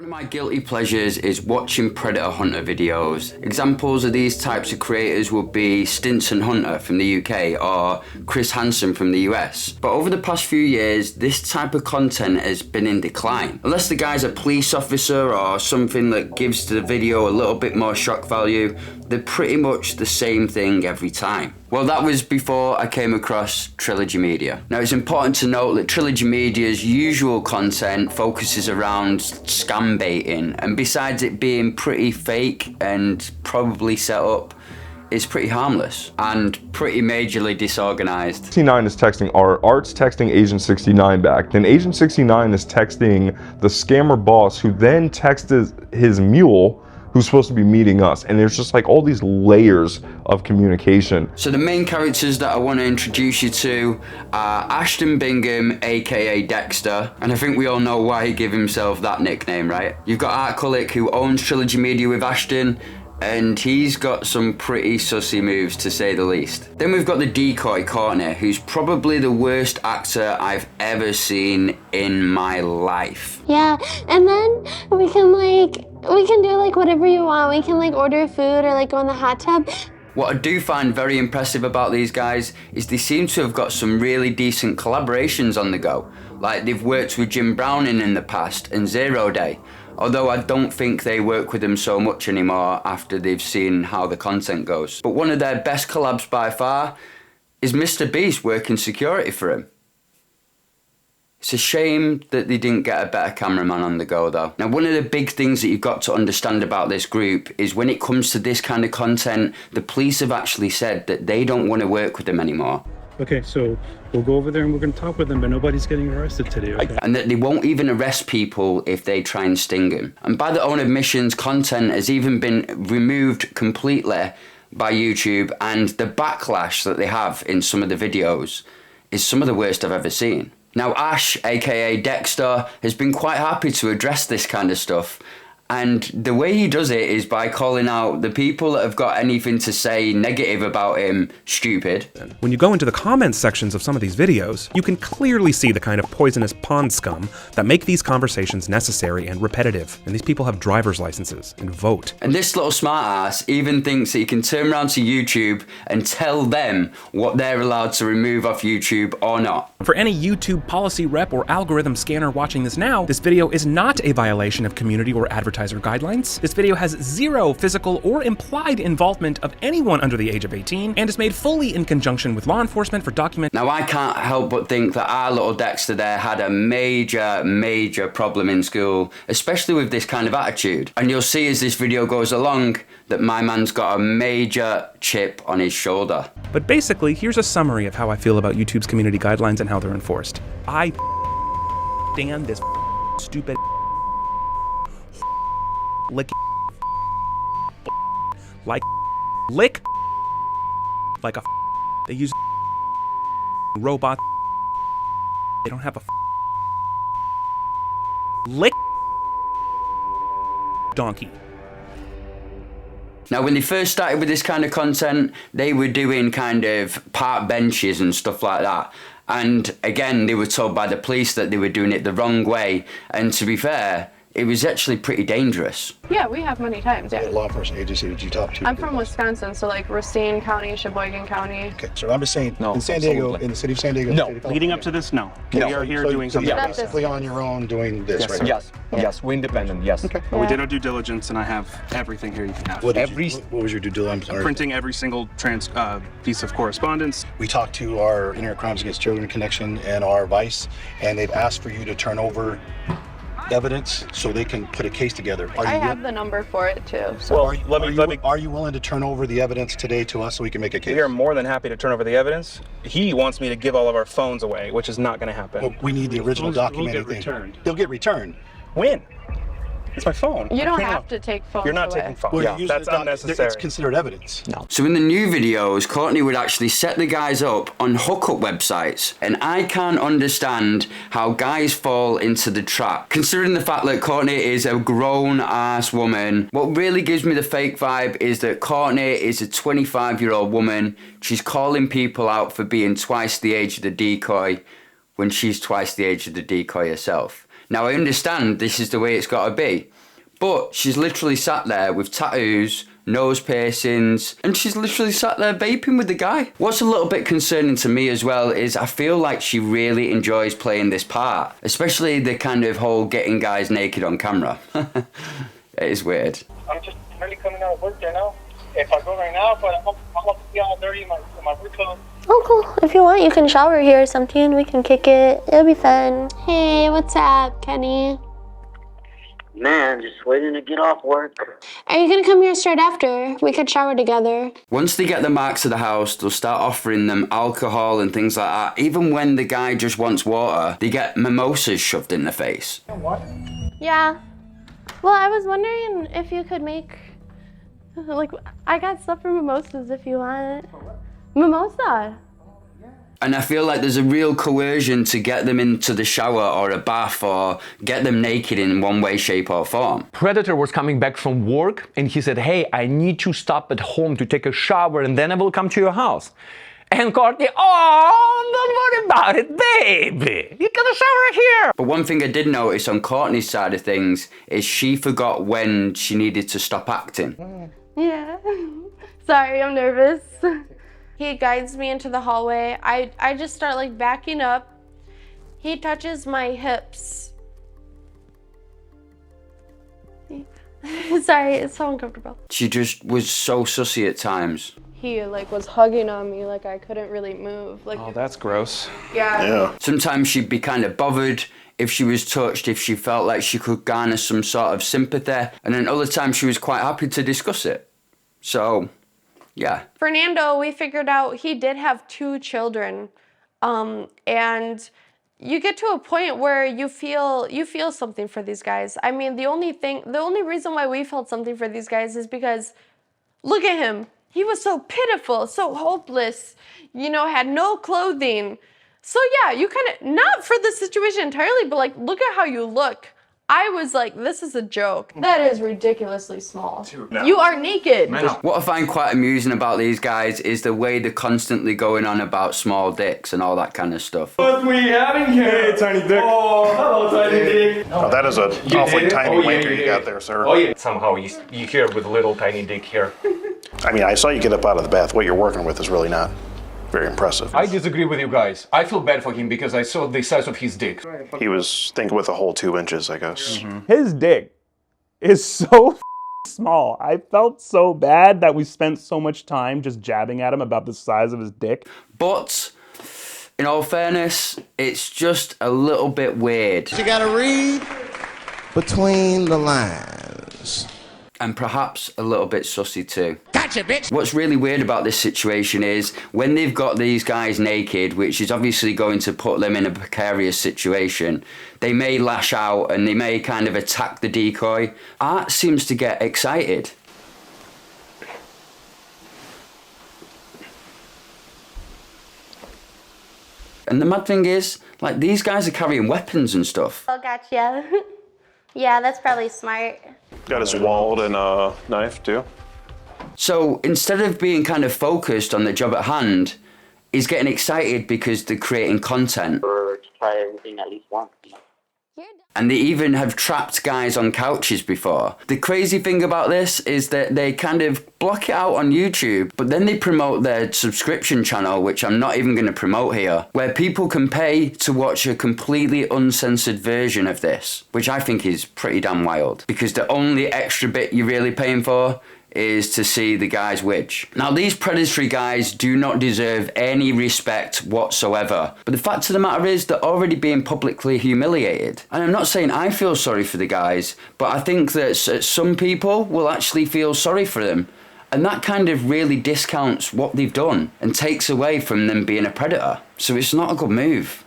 One of my guilty pleasures is watching Predator Hunter videos. Examples of these types of creators would be Stinson Hunter from the UK or Chris Hansen from the US. But over the past few years, this type of content has been in decline. Unless the guy's a police officer or something that gives the video a little bit more shock value, they're pretty much the same thing every time. Well, that was before I came across Trilogy Media. Now, it's important to note that Trilogy Media's usual content focuses around scam baiting, and besides it being pretty fake and probably set up, it's pretty harmless and pretty majorly disorganized. 69 is texting Art's texting Agent 69 back. Then Agent 69 is texting the scammer boss, who then texts his mule, who's supposed to be meeting us. And there's just like all these layers of communication. So the main characters that I want to introduce you to are Aston Bingham, aka Dexter, and I think we all know why he gave himself that nickname, right? You've got Art Kullick, who owns Trilogy Media with Aston, and he's got some pretty sussy moves, to say the least. Then we've got the decoy, Courtney, who's probably the worst actor I've ever seen in my life. Yeah, and then we can do like whatever you want. We can like order food or like go in the hot tub. What I do find very impressive about these guys is they seem to have got some really decent collaborations on the go. Like they've worked with Jim Browning in the past and Zero Day. Although I don't think they work with him so much anymore after they've seen how the content goes. But one of their best collabs by far is Mr. Beast working security for him. It's a shame that they didn't get a better cameraman on the go though. Now, one of the big things that you've got to understand about this group is when it comes to this kind of content, the police have actually said that they don't want to work with them anymore. Okay, so we'll go over there and we're going to talk with them, but nobody's getting arrested today, okay? And that they won't even arrest people if they try and sting them. And by their own admissions, content has even been removed completely by YouTube, and the backlash that they have in some of the videos is some of the worst I've ever seen. Now, Ash, aka Dexter, has been quite happy to address this kind of stuff. And the way he does it is by calling out the people that have got anything to say negative about him stupid. When you go into the comments sections of some of these videos, you can clearly see the kind of poisonous pond scum that make these conversations necessary and repetitive. And these people have driver's licenses and vote. And this little smartass even thinks that he can turn around to YouTube and tell them what they're allowed to remove off YouTube or not. For any YouTube policy rep or algorithm scanner watching this now, this video is not a violation of community or advertiser guidelines. This video has zero physical or implied involvement of anyone under the age of 18 and is made fully in conjunction with law enforcement for document. Now, I can't help but think that our little Dexter there had a major problem in school, especially with this kind of attitude. And you'll see as this video goes along that my man's got a major chip on his shoulder. But basically, here's a summary of how I feel about YouTube's community guidelines and how they're enforced. I stand this stupid lick like lick like a they use robot. They don't have a lick donkey. Now, when they first started with this kind of content, they were doing kind of park benches and stuff like that. And again, they were told by the police that they were doing it the wrong way. And to be fair, it was actually pretty dangerous. Yeah, we have many times, yeah. What law enforcement agency did you talk to? I'm from Wisconsin, so like Racine County, Sheboygan County. Okay, so I'm just saying, No, in San Diego, absolutely. in the city of San Diego. No. state of Leading California. up to this, no. No. We are here So- doing so something. you're Not this. basically on your own doing this, Yes, right? yes, we're independent, yes. Okay. But we did our due diligence, and I have everything here you can have. What, did Every- what was your due diligence? I'm printing every single piece of correspondence. We talked to our Internet Crimes Against Children Connection and our Vice, and they've asked for you to turn over evidence so they can put a case together. I have the number for it too. So. Well, let me. Are you willing to turn over the evidence today to us so we can make a case? We are more than happy to turn over the evidence. He wants me to give all of our phones away, which is not going to happen. Well, we need the original documented thing. returned. They'll get returned. When? It's my phone. You don't Yeah. have to take phones You're not away. taking phones. Well, Yeah, you're using that's the unnecessary. It's considered evidence. No. So in the new videos, Courtney would actually set the guys up on hookup websites. And I can't understand how guys fall into the trap. Considering the fact that Courtney is a grown-ass woman, what really gives me the fake vibe is that Courtney is a 25-year-old woman. She's calling people out for being twice the age of the decoy when she's twice the age of the decoy herself. Now, I understand this is the way it's got to be, but she's literally sat there with tattoos, nose piercings, and she's literally sat there vaping with the guy. What's a little bit concerning to me as well is I feel like she really enjoys playing this part, especially the kind of whole getting guys naked on camera. It is weird. I'm just really coming out of work right now. If I go right now, but I'm gonna be all dirty in my work clothes. Oh, cool. If you want, you can shower here or something. We can kick it. It'll be fun. Hey, what's up, Kenny? Man, just waiting to get off work. Are you gonna come here straight after? We could shower together. Once they get the marks to the house, they'll start offering them alcohol and things like that. Even when the guy just wants water, they get mimosas shoved in their face. What? Yeah. Well, I was wondering if you could make, like, I got stuff for mimosas if you want. Mimosa. And I feel like there's a real coercion to get them into the shower or a bath or get them naked in one way, shape or form. Predator was coming back from work and he said, hey, I need to stop at home to take a shower and then I will come to your house. And Courtney, oh, don't worry about it, baby. You got a shower here. But one thing I did notice on Courtney's side of things is she forgot when she needed to stop acting. Yeah. Sorry, I'm nervous. He guides me into the hallway. I just start like backing up. He touches my hips. Sorry, it's so uncomfortable. She just was so sussy at times. He like was hugging on me like I couldn't really move. Like, Oh, that's gross. yeah. Sometimes she'd be kind of bothered if she was touched, if she felt like she could garner some sort of sympathy. And then other times she was quite happy to discuss it. So, yeah. Fernando, we figured out he did have 2 children. And you get to a point where you feel something for these guys. I mean, the only reason why we felt something for these guys is because look at him. He was so pitiful, so hopeless, you know, had no clothing. So yeah, you kind of, not for the situation entirely, but like, look at how you look. I was like, this is a joke. That is ridiculously small. No. You are naked. What I find quite amusing about these guys is the way they're constantly going on about small dicks and all that kind of stuff. What we having here? Hey, tiny dick. Oh, hello, tiny dick. Oh, that is a awfully tiny wanker you got there, sir. Oh yeah. Somehow you hear with a little tiny dick here. I mean, I saw you get up out of the bath. What you're working with is really not very impressive. I disagree with you guys. I feel bad for him because I saw the size of his dick. He was thinking with a whole 2 inches, I guess. His dick is so small. I felt so bad that we spent so much time just jabbing at him about the size of his dick. But, in all fairness, it's just a little bit weird. You gotta read between the lines. And perhaps a little bit sussy too. Gotcha, bitch! What's really weird about this situation is when they've got these guys naked, which is obviously going to put them in a precarious situation, they may lash out and they may kind of attack the decoy. Art seems to get excited. And the mad thing is, like, these guys are carrying weapons and stuff. Oh, gotcha. Yeah, that's probably smart. Got his wallet and a knife too. So instead of being kind of focused on the job at hand, he's getting excited because they're creating content. Or to try everything at least once. And they even have trapped guys on couches before. The crazy thing about this is that they kind of block it out on YouTube, but then they promote their subscription channel, which I'm not even going to promote here, where people can pay to watch a completely uncensored version of this, which I think is pretty damn wild, because the only extra bit you're really paying for is to see the guy's widge. Now, these predatory guys do not deserve any respect whatsoever. But the fact of the matter is they're already being publicly humiliated. And I'm not saying I feel sorry for the guys, but I think that some people will actually feel sorry for them. And that kind of really discounts what they've done and takes away from them being a predator. So it's not a good move.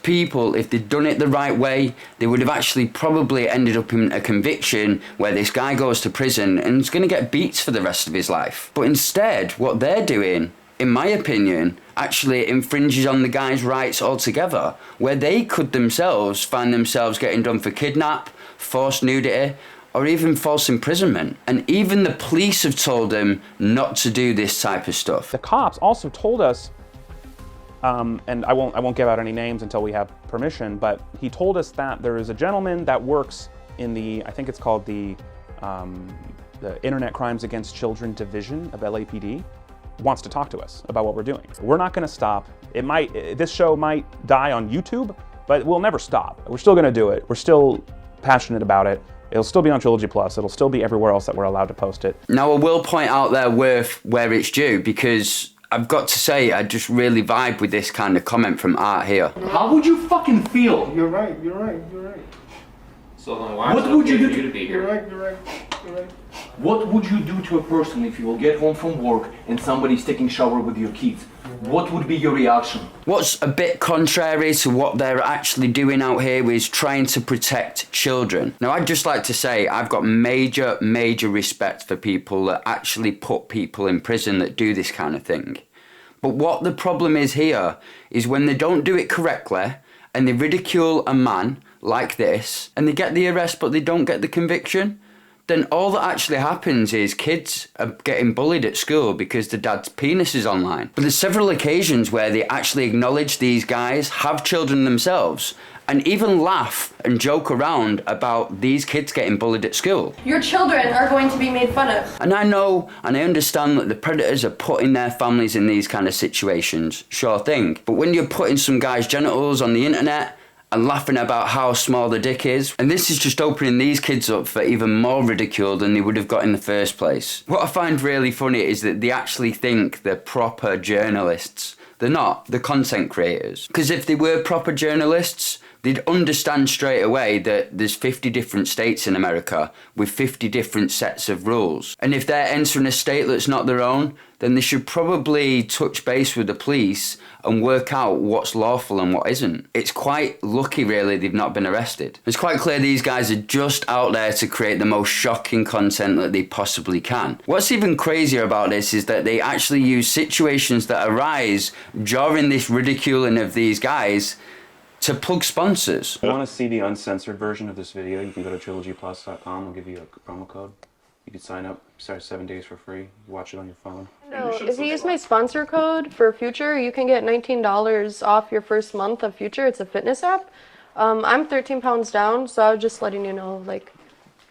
people, if they'd done it the right way, they would have actually probably ended up in a conviction where this guy goes to prison and is going to get beats for the rest of his life. But instead, what they're doing, in my opinion, actually infringes on the guy's rights altogether, where they could themselves find themselves getting done for kidnap, forced nudity, or even false imprisonment. And even the police have told them not to do this type of stuff. The cops also told us, and I won't give out any names until we have permission, but he told us that there is a gentleman that works in the, I think it's called the Internet Crimes Against Children Division of LAPD, wants to talk to us about what we're doing. We're not gonna stop. This show might die on YouTube, but we'll never stop. We're still gonna do it. We're still passionate about it. It'll still be on Trilogy Plus. It'll still be everywhere else that we're allowed to post it. Now, I will point out there where it's due, because I've got to say, I just really vibe with this kind of comment from Art here. How would you fucking feel? You're right. So then why would you do to be here? You're right. What would you do to a person if you will get home from work and somebody's taking a shower with your kids? What would be your reaction? What's a bit contrary to what they're actually doing out here is trying to protect children. Now, I'd just like to say I've got major respect for people that actually put people in prison that do this kind of thing. But what the problem is here is when they don't do it correctly and they ridicule a man like this and they get the arrest but they don't get the conviction, then all that actually happens is kids are getting bullied at school because the dad's penis is online. But there's several occasions where they actually acknowledge these guys have children themselves and even laugh and joke around about these kids getting bullied at school. Your children are going to be made fun of. And I know and I understand that the predators are putting their families in these kind of situations, sure thing. But when you're putting some guy's genitals on the internet and laughing about how small the dick is, and this is just opening these kids up for even more ridicule than they would have got in the first place. What I find really funny is that they actually think they're proper journalists. They're not, they're content creators. Because if they were proper journalists, they'd understand straight away that there's 50 different states in America with 50 different sets of rules. And if they're entering a state that's not their own, then they should probably touch base with the police and work out what's lawful and what isn't. It's quite lucky, really, they've not been arrested. It's quite clear these guys are just out there to create the most shocking content that they possibly can. What's even crazier about this is that they actually use situations that arise during this ridiculing of these guys to plug sponsors. If you want to see the uncensored version of this video, you can go to trilogyplus.com. I'll give you a promo code. You can sign up, start 7 days for free. Watch it on your phone. No, if you use my sponsor code for Future, you can get $19 off your first month of Future. It's a fitness app. I'm 13 pounds down, so I was just letting you know, like,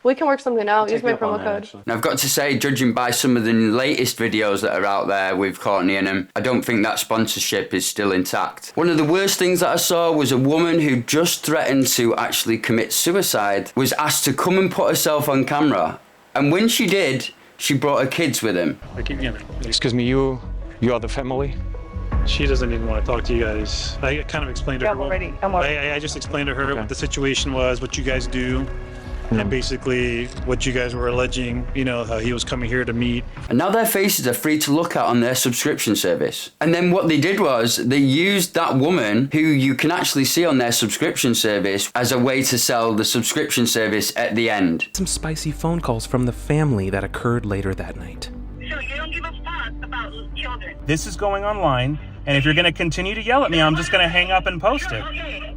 we can work something out. Use my promo code. Now, I've got to say, judging by some of the latest videos that are out there with Courtney in them, I don't think that sponsorship is still intact. One of the worst things that I saw was a woman who just threatened to actually commit suicide was asked to come and put herself on camera. And when she did, she brought her kids with him. Excuse me, you are the family? She doesn't even want to talk to you guys. I kind of explained to her. I just explained to her what the situation was, what you guys do. And basically what you guys were alleging, you know, how he was coming here to meet. And now their faces are free to look at on their subscription service. And then what they did was they used that woman who you can actually see on their subscription service as a way to sell the subscription service at the end. Some spicy phone calls from the family that occurred later that night. So you don't give a fuck about children. This is going online, and if you're going to continue to yell at me, I'm just going to hang up and post it.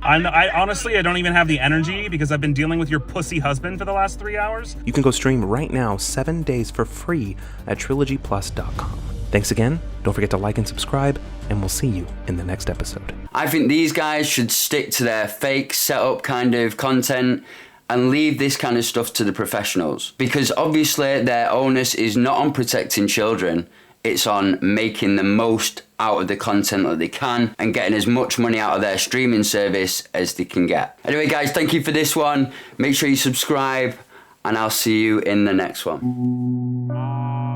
I honestly, I don't even have the energy because I've been dealing with your pussy husband for the last 3 hours. You can go stream right now 7 days for free at trilogyplus.com. Thanks again. Don't forget to like and subscribe, and we'll see you in the next episode. I think these guys should stick to their fake setup kind of content and leave this kind of stuff to the professionals, because obviously their onus is not on protecting children, it's on making the most out of the content that they can and getting as much money out of their streaming service as they can get. Anyway guys, thank you for this one. Make sure you subscribe and I'll see you in the next one.